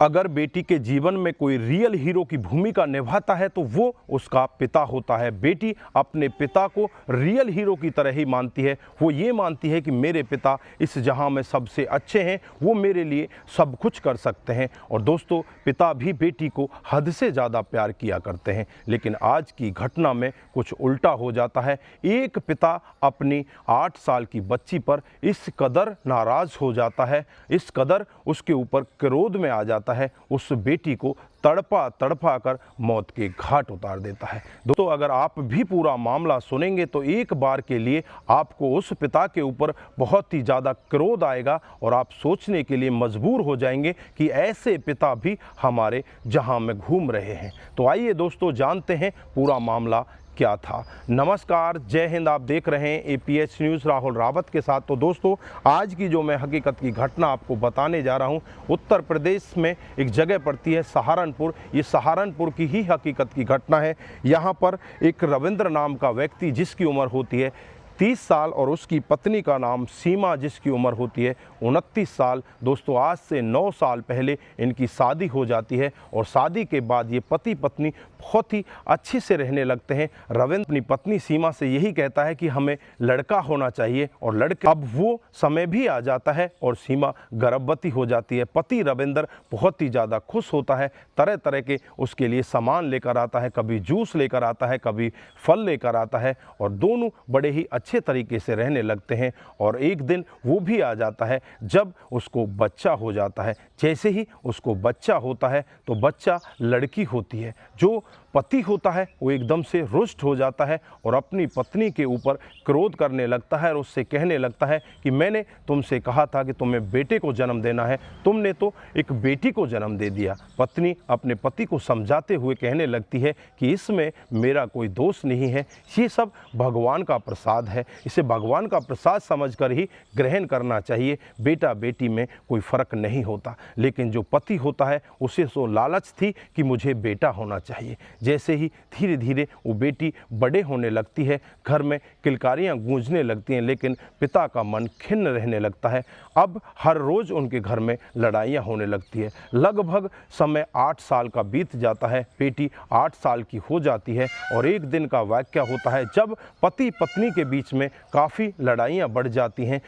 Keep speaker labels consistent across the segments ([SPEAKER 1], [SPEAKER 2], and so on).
[SPEAKER 1] अगर बेटी के जीवन में कोई रियल हीरो की भूमिका निभाता है तो वो उसका पिता होता है। बेटी अपने पिता को रियल हीरो की तरह ही मानती है। वो ये मानती है कि मेरे पिता इस जहां में सबसे अच्छे हैं, वो मेरे लिए सब कुछ कर सकते हैं। और दोस्तों, पिता भी बेटी को हद से ज़्यादा प्यार किया करते हैं। लेकिन आज की घटना में कुछ उल्टा हो जाता है। एक पिता अपनी 8 साल की बच्ची पर इस कदर नाराज़ हो जाता है, इस कदर उसके ऊपर क्रोध में आ जाता है, उस बेटी को तड़पा तड़पा कर मौत के घाट उतार देता है। दोस्तों, अगर आप भी पूरा मामला सुनेंगे तो एक बार के लिए आपको उस पिता के ऊपर बहुत ही ज़्यादा क्रोध आएगा और आप सोचने के लिए मजबूर हो जाएंगे कि ऐसे पिता भी हमारे जहां में घूम रहे हैं। तो आइए दोस्तों, जानते हैं पूरा मामला क्या था। नमस्कार, जय हिंद। आप देख रहे हैं APH न्यूज़ राहुल रावत के साथ। तो दोस्तों, आज की जो मैं हकीकत की घटना आपको बताने जा रहा हूं, उत्तर प्रदेश में एक जगह पड़ती है सहारनपुर। ये सहारनपुर की ही हकीकत की घटना है। यहाँ पर एक रविंद्र नाम का व्यक्ति, जिसकी उम्र होती है 30 साल, और उसकी पत्नी का नाम सीमा, जिसकी उम्र होती है 29 साल। दोस्तों, आज से 9 साल पहले इनकी शादी हो जाती है और शादी के बाद ये पति पत्नी बहुत ही अच्छे से रहने लगते हैं। रविंद्र अपनी पत्नी सीमा से यही कहता है कि हमें लड़का होना चाहिए, और लड़का अब वो समय भी आ जाता है और सीमा गर्भवती हो जाती है। पति रविंद्र बहुत ही ज़्यादा खुश होता है, तरह तरह के उसके लिए सामान लेकर आता है, कभी जूस लेकर आता है, कभी फल लेकर आता है, और दोनों बड़े ही अच्छे तरीके से रहने लगते हैं। और एक दिन वो भी आ जाता है जब उसको बच्चा हो जाता है। जैसे ही उसको बच्चा होता है तो बच्चा लड़की होती है। जो पति होता है वो एकदम से रुष्ट हो जाता है और अपनी पत्नी के ऊपर क्रोध करने लगता है और उससे कहने लगता है कि मैंने तुमसे कहा था कि तुम्हें बेटे को जन्म देना है, तुमने तो एक बेटी को जन्म दे दिया। पत्नी अपने पति को समझाते हुए कहने लगती है कि इसमें मेरा कोई दोष नहीं है, ये सब भगवान का प्रसाद है, इसे भगवान का प्रसाद समझकर ही ग्रहण करना चाहिए, बेटा बेटी में कोई फ़र्क नहीं होता। लेकिन जो पति होता है उसे तो लालच थी कि मुझे बेटा होना चाहिए। जैसे ही धीरे धीरे वो बेटी बड़े होने लगती है, घर में किलकारियाँ गूंजने लगती हैं, लेकिन पिता का मन खिन्न रहने लगता है। अब हर रोज़ उनके घर में लड़ाइयाँ होने लगती है। लगभग समय 8 साल का बीत जाता है, बेटी 8 साल की हो जाती है, और एक दिन का वाक़या होता है जब पति पत्नी के बीच में काफ़ी लड़ाइयाँ बढ़ जाती हैं।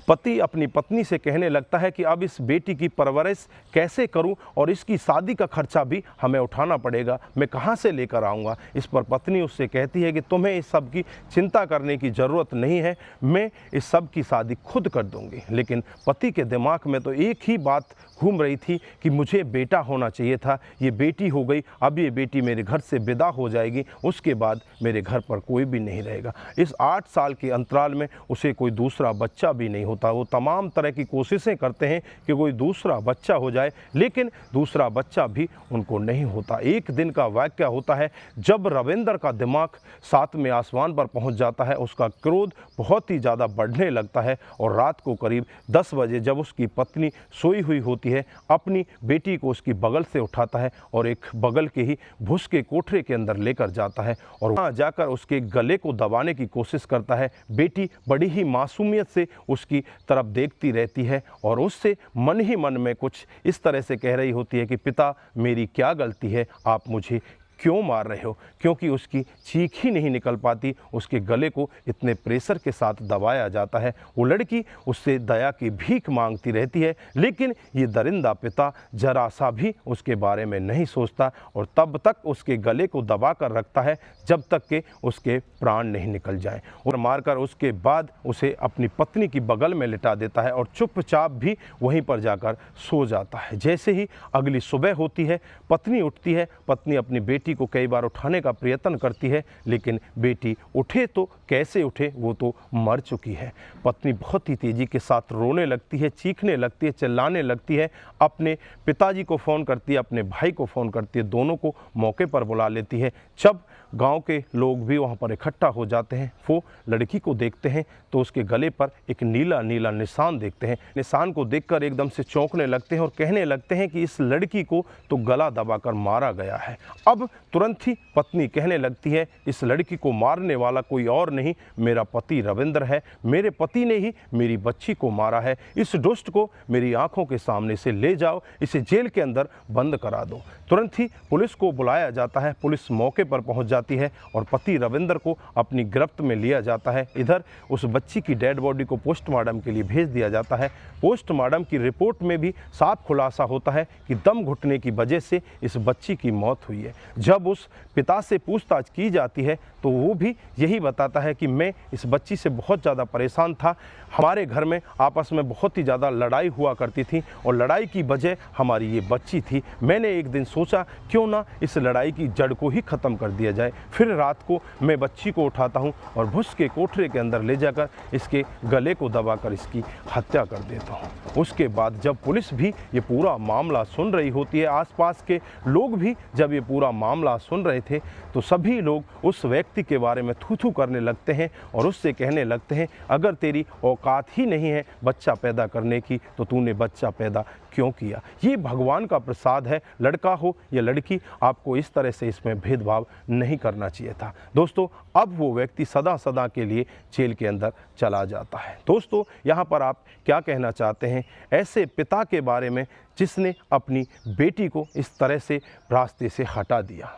[SPEAKER 1] पति अपनी पत्नी से कहने लगता है कि अब इस बेटी की परवरिश कैसे करूं, और इसकी शादी का खर्चा भी हमें उठाना पड़ेगा, मैं कहां से लेकर आऊंगा। इस पर पत्नी उससे कहती है कि तुम्हें इस सब की चिंता करने की ज़रूरत नहीं है, मैं इस सब की शादी खुद कर दूंगी। लेकिन पति के दिमाग में तो एक ही बात घूम रही थी कि मुझे बेटा होना चाहिए था, ये बेटी हो गई, अब ये बेटी मेरे घर से विदा हो जाएगी, उसके बाद मेरे घर पर कोई भी नहीं रहेगा। इस 8 साल के अंतराल में उसे कोई दूसरा बच्चा भी नहीं होता। वो तमाम तरह की कोशिशें करते हैं कि कोई दूसरा बच्चा हो जाए, लेकिन दूसरा बच्चा भी उनको नहीं होता। एक दिन का वाक़या होता है जब रविंद्र का दिमाग 7वें आसमान पर पहुंच जाता है, उसका क्रोध बहुत ही ज़्यादा बढ़ने लगता है, और रात को करीब 10 बजे जब उसकी पत्नी सोई हुई होती है, अपनी बेटी को उसकी बगल से उठाता है और एक बगल के ही भूस के कोठरे के अंदर लेकर जाता है, और वहाँ जाकर उसके गले को दबाने की कोशिश करता है। बेटी बड़ी ही मासूमियत से उसकी तरफ देखती रहती है और उससे मन ही मन में कुछ इस तरह से कह रही होती है कि पिता, मेरी क्या गलती है, आप मुझे क्यों मार रहे हो। क्योंकि उसकी चीख ही नहीं निकल पाती, उसके गले को इतने प्रेशर के साथ दबाया जाता है। वो लड़की उससे दया की भीख मांगती रहती है, लेकिन ये दरिंदा पिता जरा सा भी उसके बारे में नहीं सोचता, और तब तक उसके गले को दबा कर रखता है जब तक कि उसके प्राण नहीं निकल जाए, और मारकर उसके बाद उसे अपनी पत्नी की बगल में लिटा देता है और चुपचाप भी वहीं पर जाकर सो जाता है। जैसे ही अगली सुबह होती है, पत्नी उठती है। पत्नी अपनी बेटी को कई बार उठाने का प्रयत्न करती है, लेकिन बेटी उठे तो कैसे उठे, वो तो मर चुकी है। पत्नी बहुत ही तेजी के साथ रोने लगती है, चीखने लगती है, चिल्लाने लगती है, अपने पिताजी को फ़ोन करती है, अपने भाई को फ़ोन करती है, दोनों को मौके पर बुला लेती है। जब गांव के लोग भी वहां पर इकट्ठा हो जाते हैं। वो लड़की को देखते हैं तो उसके गले पर एक नीला नीला निशान देखते हैं। निशान को देखकर एकदम से चौंकने लगते हैं और कहने लगते हैं कि इस लड़की को तो गला दबाकर मारा गया है। अब तुरंत ही पत्नी कहने लगती है, इस लड़की को मारने वाला कोई और नहीं, मेरा पति रविंद्र है। मेरे पति ने ही मेरी बच्ची को मारा है। इस दुष्ट को मेरी आंखों के सामने से ले जाओ, इसे जेल के अंदर बंद करा दो। तुरंत ही पुलिस को बुलाया जाता है। पुलिस मौके पर पहुंच जाती है और पति रविंद्र को अपनी गिरफ्त में लिया जाता है। इधर उस बच्ची की डेड बॉडी को पोस्टमार्टम के लिए भेज दिया जाता है। पोस्टमार्टम की रिपोर्ट में भी साफ खुलासा होता है कि दम घुटने की वजह से इस बच्ची की मौत हुई है। जब उस पिता से पूछताछ की जाती है तो वो भी यही बताता है कि मैं इस बच्ची से बहुत ज़्यादा परेशान था। हमारे घर में आपस में बहुत ही ज़्यादा लड़ाई हुआ करती थी और लड़ाई की वजह हमारी ये बच्ची थी। मैंने एक दिन सोचा क्यों ना इस लड़ाई की जड़ को ही ख़त्म कर दिया जाए। फिर रात को मैं बच्ची को उठाता हूँ और भुस के कोठरे के अंदर ले जाकर इसके गले को दबाकर इसकी हत्या कर देता हूँ। उसके बाद जब पुलिस भी ये पूरा मामला सुन रही होती है, आसपास के लोग भी जब ये पूरा मामला सुन रहे थे, तो सभी लोग उस व्यक्ति के बारे में थू थू करने लगते हैं और उससे कहने लगते हैं, अगर तेरी औकात ही नहीं है बच्चा पैदा करने की तो तूने बच्चा पैदा क्यों किया। ये भगवान का प्रसाद है। लड़का हो या लड़की, आपको इस तरह से इसमें भेदभाव नहीं करना चाहिए था। दोस्तों, अब वो व्यक्ति सदा सदा के लिए जेल के अंदर चला जाता है। दोस्तों, यहाँ पर आप क्या कहना चाहते हैं ऐसे पिता के बारे में जिसने अपनी बेटी को इस तरह से रास्ते से हटा दिया?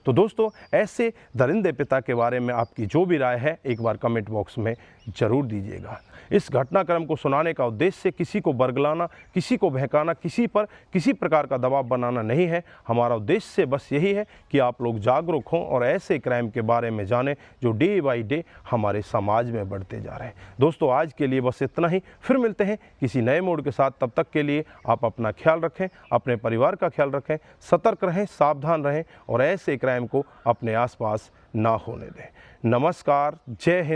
[SPEAKER 1] तो दोस्तों, ऐसे दरिंदे पिता के बारे में आपकी जो भी राय है एक बार कमेंट बॉक्स में ज़रूर दीजिएगा। इस घटनाक्रम को सुनाने का उद्देश्य किसी को बरगलाना, किसी को बहकाना, किसी पर किसी प्रकार का दबाव बनाना नहीं है। हमारा उद्देश्य बस यही है कि आप लोग जागरूक हों और ऐसे क्राइम के बारे में जानें जो डे बाई डे हमारे समाज में बढ़ते जा रहे हैं। दोस्तों, आज के लिए बस इतना ही। फिर मिलते हैं किसी नए मोड के साथ। तब तक के लिए आप अपना ख्याल रखें, अपने परिवार का ख्याल रखें, सतर्क रहें, सावधान रहें और ऐसे क्राइम को अपने आसपास ना होने दें। नमस्कार, जय हिंद।